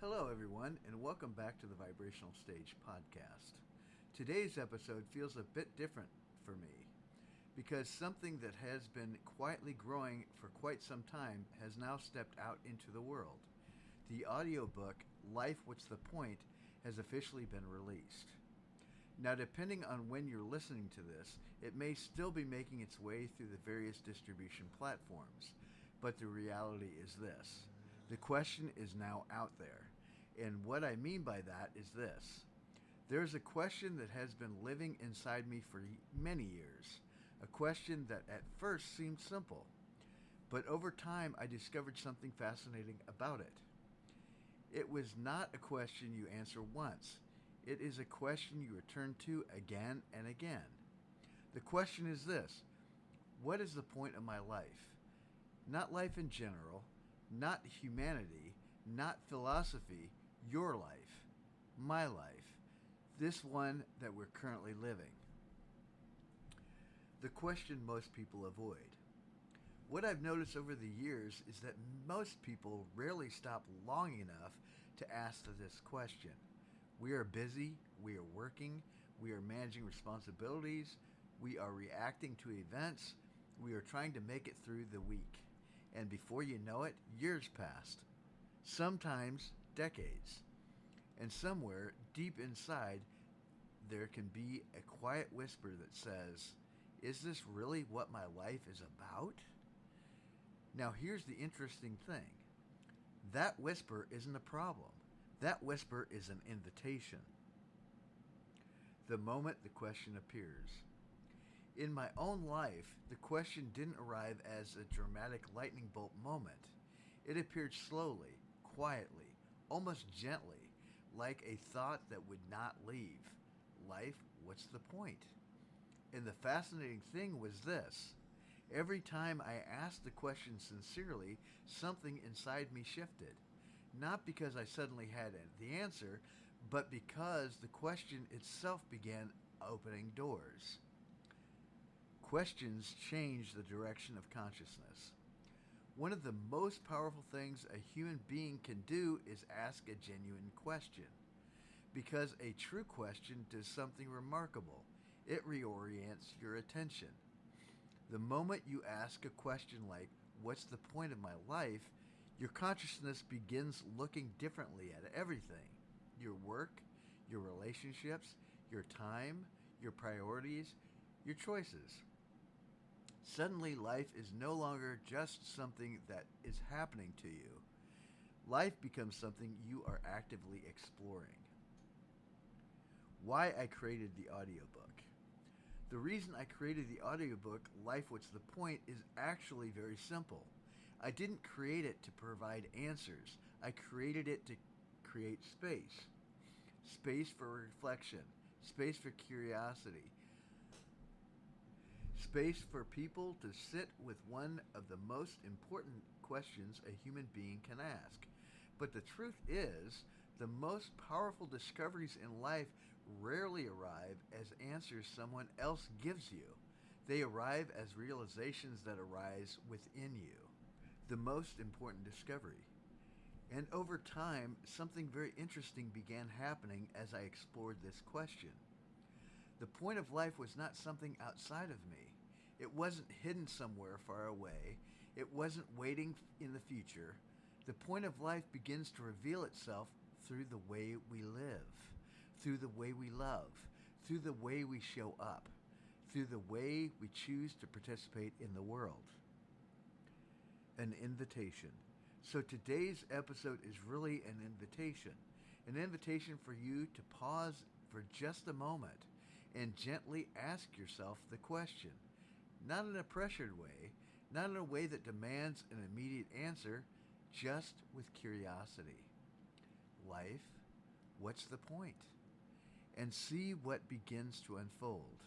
Hello, everyone, and welcome back to the Vibrational Stage podcast. Today's episode feels a bit different for me because something that has been quietly growing for quite some time has now stepped out into the world. The audiobook, Life What's the Point, has officially been released. Now, depending on when you're listening to this, it may still be making its way through the various distribution platforms, but the reality is this. The question is now out there. And what I mean by that is this. There's a question that has been living inside me for many years. A question that at first seemed simple. But over time, I discovered something fascinating about it. It was not a question you answer once. It is a question you return to again and again. The question is this. What is the point of my life? Not life in general, not humanity, not philosophy, your life, my life, this one that we're currently living. The question most people avoid. What I've noticed over the years is that most people rarely stop long enough to ask this question. We are busy, we are working, we are managing responsibilities, we are reacting to events, we are trying to make it through the week. And before you know it, years passed. Sometimes decades. And somewhere deep inside, there can be a quiet whisper that says, is this really what my life is about? Now here's the interesting thing. That whisper isn't a problem. That whisper is an invitation. The moment the question appears. In my own life, the question didn't arrive as a dramatic lightning bolt moment. It appeared slowly, quietly, almost gently, like a thought that would not leave. Life, what's the point? And the fascinating thing was this. Every time I asked the question sincerely, something inside me shifted. Not because I suddenly had the answer, but because the question itself began opening doors. Questions change the direction of consciousness. One of the most powerful things a human being can do is ask a genuine question. Because a true question does something remarkable. It reorients your attention. The moment you ask a question like, what's the point of my life? Your consciousness begins looking differently at everything. Your work, your relationships, your time, your priorities, your choices. Suddenly, life is no longer just something that is happening to you. Life becomes something you are actively exploring. Why I created the audiobook. The reason I created the audiobook, Life What's the Point, is actually very simple. I didn't create it to provide answers. I created it to create space. Space for reflection. Space for curiosity. Space for people to sit with one of the most important questions a human being can ask. But the truth is, the most powerful discoveries in life rarely arrive as answers someone else gives you. They arrive as realizations that arise within you. The most important discovery. And over time, something very interesting began happening as I explored this question. The point of life was not something outside of me. It wasn't hidden somewhere far away. It wasn't waiting in the future. The point of life begins to reveal itself through the way we live, through the way we love, through the way we show up, through the way we choose to participate in the world. An invitation. So today's episode is really an invitation for you to pause for just a moment and gently ask yourself the question, not in a pressured way, not in a way that demands an immediate answer, just with curiosity. Life, what's the point? And see what begins to unfold.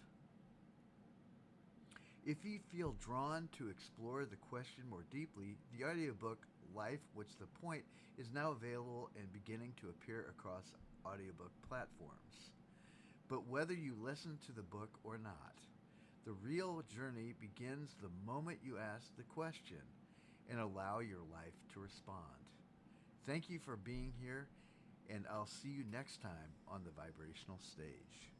If you feel drawn to explore the question more deeply, the audiobook Life, What's the Point is now available and beginning to appear across audiobook platforms. But whether you listen to the book or not, the real journey begins the moment you ask the question and allow your life to respond. Thank you for being here, and I'll see you next time on the vibrational stage.